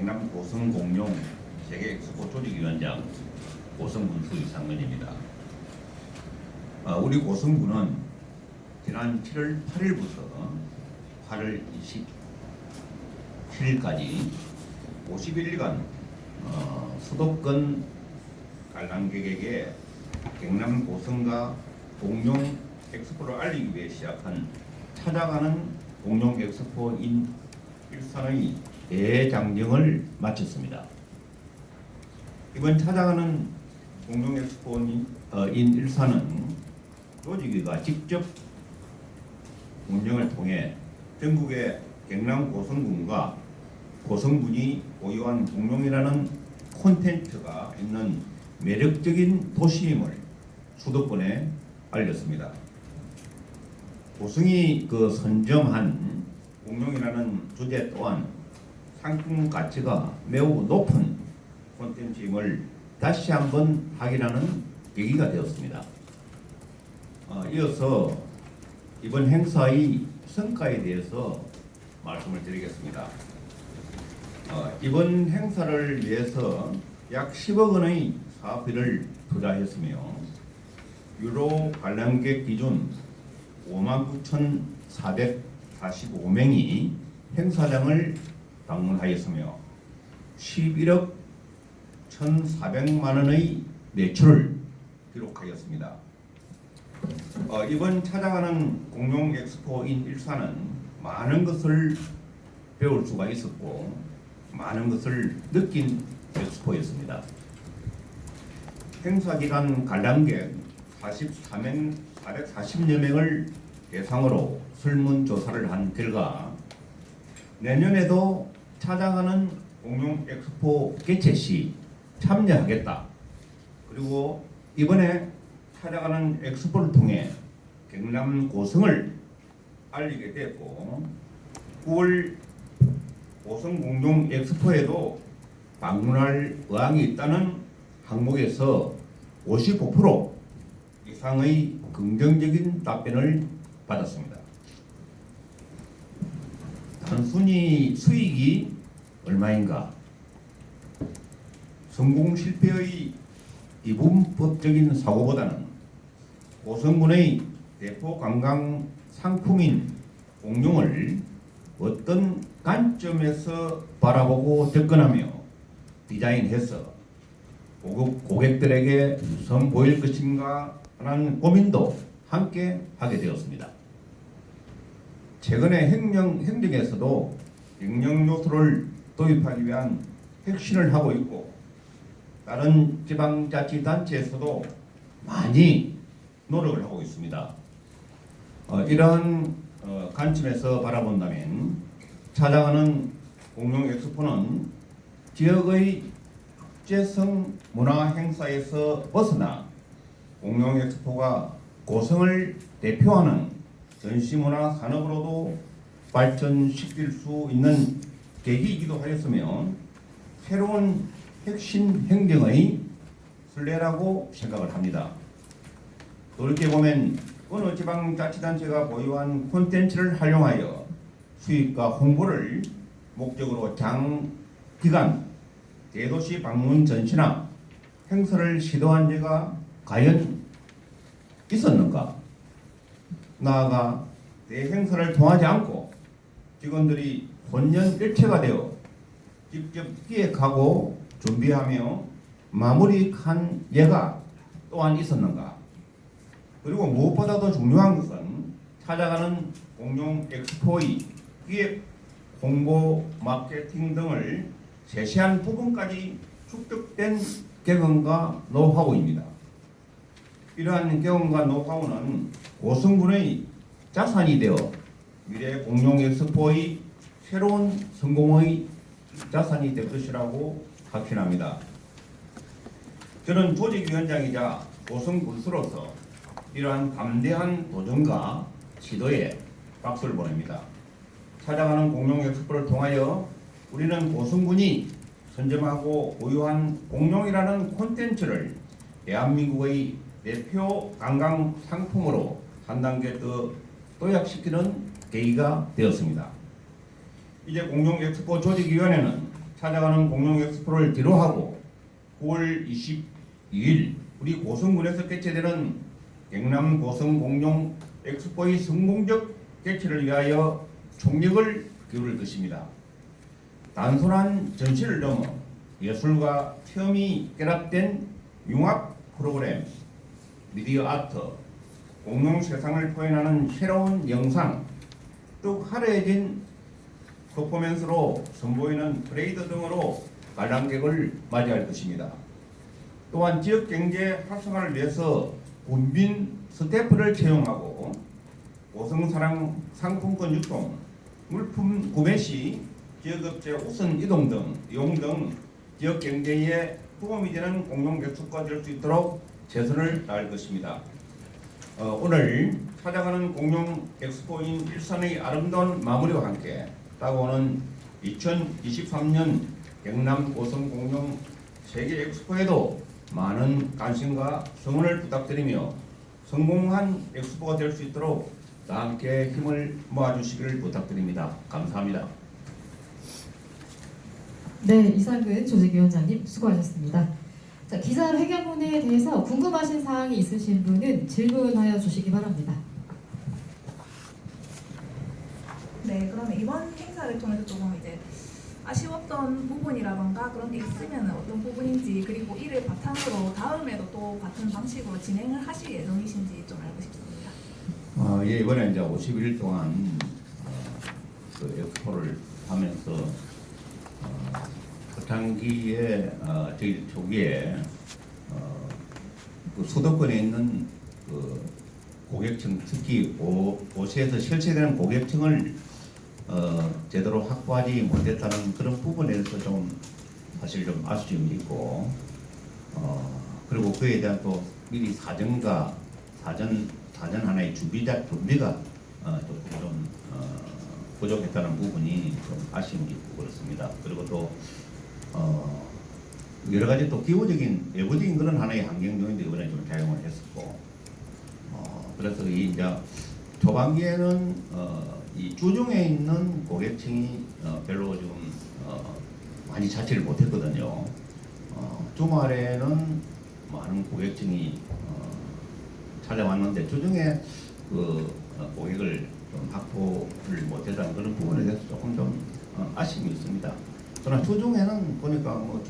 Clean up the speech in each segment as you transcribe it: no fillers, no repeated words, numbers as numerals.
경남 고성 공룡 세계 엑스포 조직위원장 고성군 수의상근입니다. 우리 고성군은 지난 7월 8일부터 8월 27일까지 51일간 수도권 관람객에게 경남 고성과 공룡 엑스포를 알리기 위해 시작한 찾아가는 공룡 엑스포 인 일산의 대장정을 마쳤습니다. 이번 찾아가는 공룡 엑스포 인 일산은 조직위가 직접 운영을 통해 전국의 경남 고성군과 고성군이 보유한 공룡이라는 콘텐츠가 있는 매력적인 도시임을 수도권에 알렸습니다. 고성이 선정한 공룡이라는 주제 또한 상품 가치가 매우 높은 콘텐츠임을 다시 한번 확인하는 계기가 되었습니다. 이어서 이번 행사의 성과에 대해서 말씀을 드리겠습니다. 이번 행사를 위해서 약 10억 원의 사업비를 투자했으며 유로 관람객 기준 59,445명이 행사장을 방문하였으며 11억 1,400만 원의 매출을 기록하였습니다. 이번 찾아가는 공룡 엑스포인 일산은 많은 것을 배울 수가 있었고 많은 것을 느낀 엑스포였습니다. 행사 기간 관람객 440여 명을 대상으로 설문조사를 한 결과 내년에도 찾아가는 공룡 엑스포 개최 시 참여하겠다. 그리고 이번에 찾아가는 엑스포를 통해 경남 고성을 알리게 됐고 9월 고성 공룡 엑스포에도 방문할 의향이 있다는 항목에서 55% 이상의 긍정적인 답변을 받았습니다. 단순히 수익이 얼마인가? 성공 실패의 이분법적인 사고보다는 고성군의 대표 관광 상품인 공룡을 어떤 관점에서 바라보고 접근하며 디자인해서 고객들에게 선보일 것인가 하는 고민도 함께 하게 되었습니다. 최근에 행정에서도 경영 요소를 도입하기 위한 혁신을 하고 있고 다른 지방자치단체에서도 많이 노력을 하고 있습니다. 이러한 관점에서 바라본다면 찾아가는 공룡 엑스포는 지역의 국제성 문화 행사에서 벗어나 공룡 엑스포가 고성을 대표하는 전시문화 산업으로도 발전시킬 수 있는 계기이기도 하였으며 새로운 혁신 행정의 순례라고 생각을 합니다. 돌이켜보면 어느 지방자치단체가 보유한 콘텐츠를 활용하여 수익과 홍보를 목적으로 장기간 대도시 방문 전시나 행사를 시도한 적이 과연 있었는가? 나아가 대행사를 통하지 않고 직원들이 혼연일체가 되어 직접 기획하고 준비하며 마무리한 예가 또한 있었는가? 그리고 무엇보다도 중요한 것은 찾아가는 공룡 엑스포의 기획, 홍보, 마케팅 등을 세세한 부분까지 축적된 경험과 노하우입니다. 이러한 경험과 노하우는 고성군의 자산이 되어 미래 공룡 엑스포의 새로운 성공의 자산이 될 것이라고 확신합니다. 저는 조직위원장이자 고성군수로서 이러한 담대한 도전과 시도에 박수를 보냅니다. 찾아가는 공룡 엑스포를 통하여 우리는 고성군이 선점하고 보유한 공룡이라는 콘텐츠를 대한민국의 대표 관광 상품으로 한 단계 더 도약시키는 계기가 되었습니다. 이제 공룡 엑스포 조직위원회는 찾아가는 공룡 엑스포를 뒤로하고 9월 22일 우리 고성군에서 개최되는 경남 고성 공룡 엑스포의 성공적 개최를 위하여 총력을 기울일 것입니다. 단순한 전시를 넘어 예술과 체험이 결합된 융합 프로그램, 미디어 아트, 공룡 세상을 표현하는 새로운 영상, 뚝 화려해진 퍼포먼스로 선보이는 트레이드 등으로 관람객을 맞이할 것입니다. 또한 지역 경제 활성화를 위해서 군빈 스태프를 채용하고 고성사랑 상품권 유통, 물품 구매 시 지역업체 우선 이용 등 지역 경제에 도움이 되는 공룡 엑스포가 될 수 있도록 최선을 다할 것입니다. 오늘 찾아가는 공룡 엑스포인 일산의 아름다운 마무리와 함께 다가오는 2023년 경남 고성 공룡 세계 엑스포에도 많은 관심과 성원을 부탁드리며 성공한 엑스포가 될 수 있도록 다 함께 힘을 모아주시기를 부탁드립니다. 감사합니다. 네, 이상근 조직위원장님 수고하셨습니다. 자, 기자회견문에 대해서 궁금하신 사항이 있으신 분은 질문하여 주시기 바랍니다. 네, 그러면 이번 행사를 통해서 조금 이제 아쉬웠던 부분이라던가 그런 게 있으면 어떤 부분인지, 그리고 이를 바탕으로 다음에도 또 같은 방식으로 진행을 하실 예정이신지 좀 알고 싶습니다. 예, 이번에 이제 51일 동안 그 엑스포를 하면서 초창기에 저희 초기에 그 수도권에 있는 그 고객층, 특히 도시에서 실체되는 고객층을 제대로 확보하지 못했다는 그런 부분에 대해서 좀 사실 좀 아쉬움이 있고, 그리고 그에 대한 또 미리 사전 하나의 준비가 조금 좀 부족했다는 부분이 좀 아쉬움이 있고 그렇습니다. 그리고 또 여러 가지 또 기후적인 외부적인 그런 하나의 환경 요인도 이번에 좀 작용을 했었고, 그래서 이 이제 초반기에는 이 주중에 있는 고객층이 별로 좀 많이 찾지를 못했거든요. 주말에는 많은 고객층이 찾아왔는데 주중에 그 고객을 좀 확보를 못했다는 그런 부분에 대해서 조금 좀 아쉬움이 있습니다. 그러나 주중에는 보니까 뭐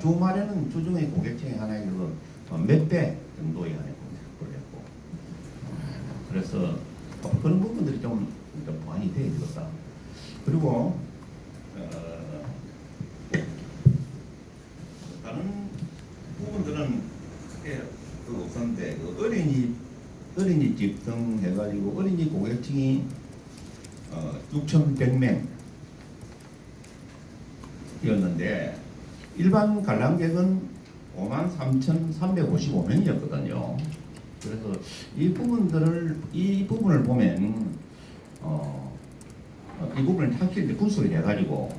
주말에는 주중의 고객층이 하나의 몇 배 정도의 하나의 공격을 했고, 그래서 그런 부분들이 좀 보완이 돼야 되겠다. 그리고 다른 부분들은 크게 없었는데 어린이집 등 해가지고 어린이 고객층이 6,100명이었는데 일반 관람객은 53,355명이었거든요. 그래서 이 부분을 보면 이 부분을 확실히 분석을 해가지고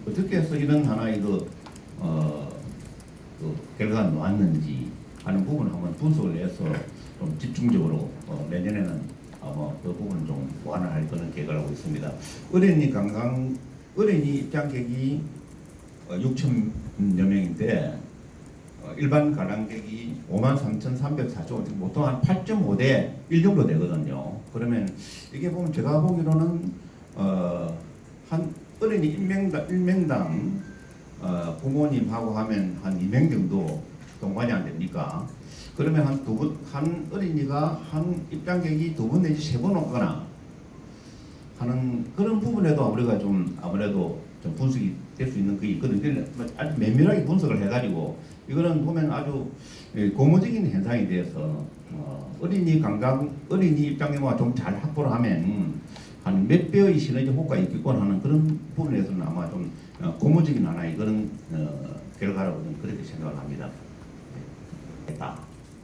어떻게 해서 이런 하나의 그 결과가 나왔는지 하는 부분을 한번 분석을 해서 좀 집중적으로 내년에는 그 부분을 좀 보완을 할 그런 계획을 하고 있습니다. 어린이 입장객이 6,000여 명인데 일반 관람객이 53,345, 보통 한 8.5대 1 정도 되거든요. 그러면 이게 보면 제가 보기로는 한 어린이 일명당 부모님하고 하면 한 2명 정도 동반이 안 됩니까? 그러면 한 어린이가 한 입장객이 2번 내지 3번 오거나 하는 그런 부분에도 우리가 좀 아무래도 좀 분석이 될 수 있는 게 있거든요. 아주 면밀하게 분석을 해가지고 이거는 보면 아주 고무적인 현상에 대해서 어린이 입장료가 좀 잘 확보를 하면 한 몇 배의 시너지 효과가 있겠구나 하는 그런 부분에서는 아마 좀 고무적인 하나의 그런 결과라고 저는 그렇게 생각을 합니다.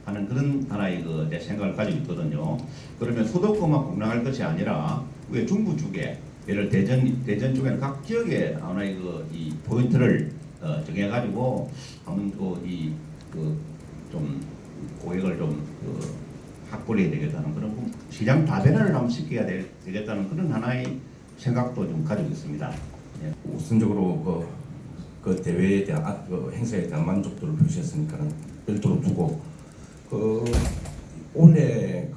하는 그런 하나의 내 생각을 가지고 있거든요. 그러면 수도권만 공략할 것이 아니라 왜 중부 쪽에, 예를 대전 쪽에는 각 지역에 하나의 이 포인트를 정해가지고 한번 좀 고객을 좀 확보를 해야 되겠다는 그런 시장 다변화를 한번 시켜야 되겠다는 그런 하나의 생각도 좀 가지고 있습니다. 예. 우선적으로 그 대회에 대한 그 행사에 대한 만족도를 표시했으니까는 별도로 두고 올해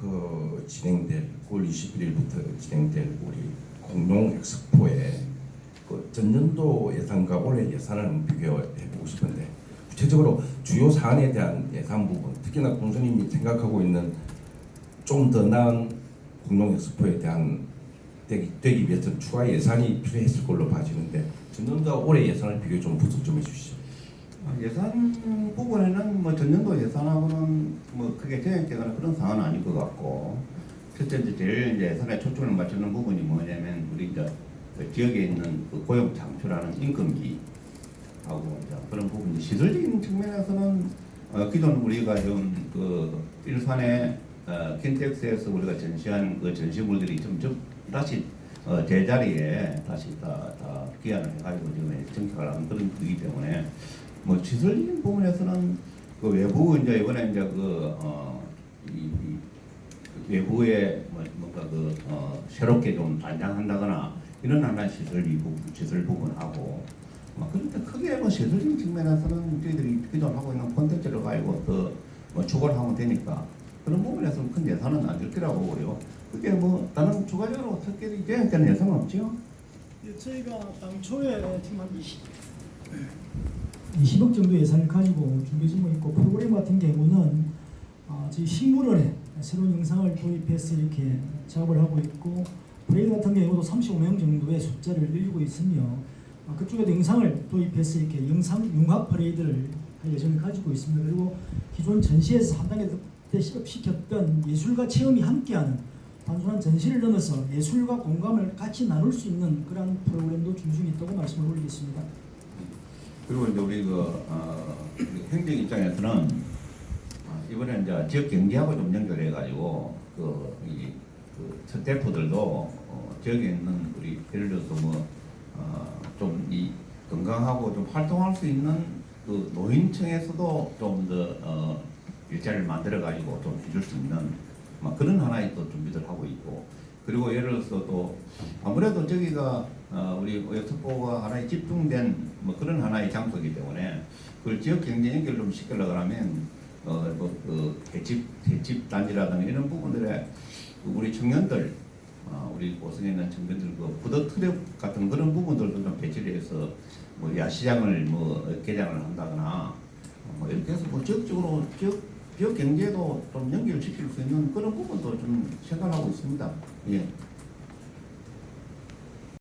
진행될 9월 21일부터 진행될 우리 공룡 엑스포에 전년도 예산과 올해 예산을 비교해 보고 싶은데 구체적으로 주요 사안에 대한 예산 부분, 특히나 공수님이 생각하고 있는 좀 더 나은 공룡 엑스포에 대한 되기 위해서 추가 예산이 필요했을 걸로 봐지는데 전년도와 올해 예산을 비교 좀 분석 좀 해주시죠. 예산 부분에는 뭐 전년도 예산하고는 뭐 크게 전액되거나 그런 상황은 아닐 것 같고, 첫째 이제 제일 이제 예산에 초점을 맞추는 부분이 뭐냐면 우리 이제 그 지역에 있는 그 고용 창출하는 인건비 하고 이제 그런 부분이 시설적인 측면에서는 기존 우리가 좀 그 일산의 킨텍스에서 우리가 전시한 그 전시물들이 좀 다시 제자리에 다시 다 귀환을 해가지고 지금 정착을 하는 그런 거기 때문에 뭐 시설적인 부분에서는 그 외부 이제 이번에 이제 이 외부에 뭔가 새롭게 좀 단장한다거나 이런 하나의 시설 부분하고 그런데 크게 뭐 시설적인 측면에서는 저희들이 기존 하고 있는 콘텐츠를 가지고 더 추가를 하면 되니까 그런 부분에서는 큰 예산은 안 들 거라고 보고요. 그게 뭐 다른 추가적으로 특별히 계획되는 예산은 없죠? 예, 저희가 당초에 지금 한 20억 정도 예산을 가지고 준비하고 있고, 프로그램 같은 경우는 저희 식물원에 새로운 영상을 도입해서 이렇게 작업을 하고 있고, 브레이드 같은 경우도 35명 정도의 숫자를 늘리고 있으며, 그쪽에도 영상을 도입해서 이렇게 영상 융합 퍼레이드를 할 예정을 가지고 있습니다. 그리고 기존 전시에서 한 단계 더 시켰던 예술과 체험이 함께하는 단순한 전시를 넘어서 예술과 공감을 같이 나눌 수 있는 그런 프로그램도 준비 중에 있다고 말씀을 올리겠습니다. 그리고 이제 우리 우리 행정 입장에서는 이번에 이제 지역 경제하고 좀 연결해 가지고 스태프들도 지역에 있는 우리 예를 들어서 좀 이 건강하고 좀 활동할 수 있는 그 노인층에서도 좀 더 일자리를 만들어 가지고 좀 해줄 수 있는 그런 하나의 또 준비들 하고 있고, 그리고 예를 들어서 또 아무래도 저기가 우리 엑스포가 하나의 집중된 그런 하나의 장소이기 때문에 그 지역 경제 연결 좀 시키려고 하면 대집 단지라든가 이런 부분들에 우리 청년들 우리 고성에 있는 청년들 푸드트럭 같은 그런 부분들도 좀 배치를 해서 야시장을 개장을 한다거나 이렇게 해서 지역적으로 지역 경제도 좀 연결시킬 수 있는 그런 부분도 좀 생각하고 있습니다. 예.